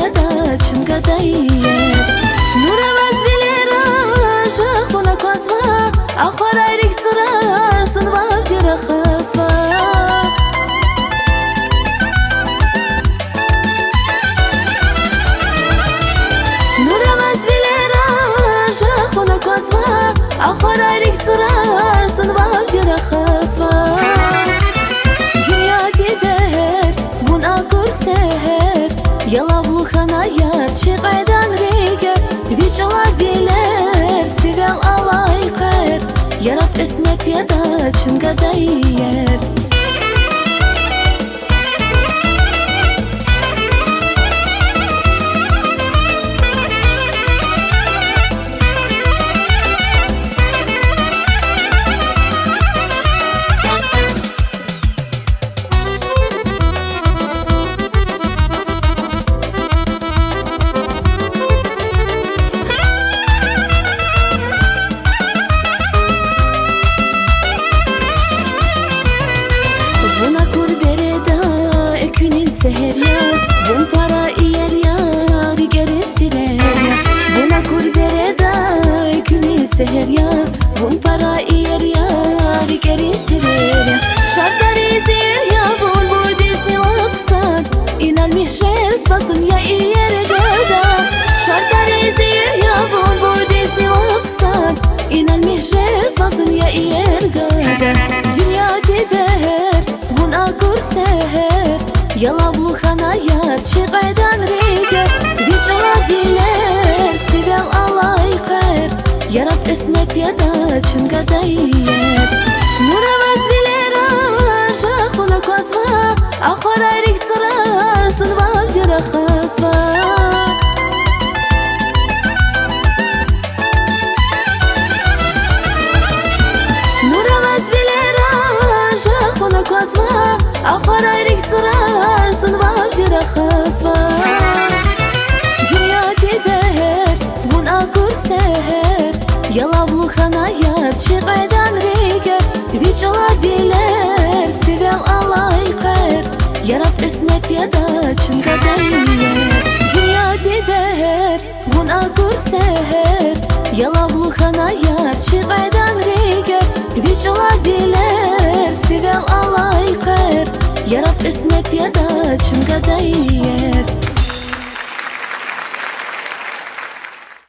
يدا چونگا دایر نورا وزبیلera جخونا کاسوا آخر ایریک سرا سنوا جرا خسوا نورا وزبیلera جخونا کاسوا آخر ایریک سرا سنوا جرا خسوا dünya diber buna kurser yalavlu xana yar çıqaydan rege vicala biler sivel alay qer yarat esmet yada çunga dayer seher yar bun para iyer yar geri siler ya buna kurbere da ekuni seher yar bun para iyer yar geri siler ya şartları zir ya bun buydisi lapsan inanmışız basın ya iyer gada şartları zir ya bun buydisi lapsan inanmışız basın ya iyer gada dünya diber buna kurser yalavlu xana yar çıqaydan rege vicala biler sivel alay qer yarat esmet yada çunga dayer nura vazbilera jaxuna kosva axar ayrik sıra sunva jira khasva nura vazbilera jaxuna kosva axar ayrik sıra خسوا dünya diber buna kurser yalavlu xana yar çıqaydan rege vicala biler sivel alay qer yarat esmet yada çunga dayer dünya diber buna kurser yalavlu xana yar çıqaydan rege vicala biler sivel alay qer yarat esmet yada çunga dayer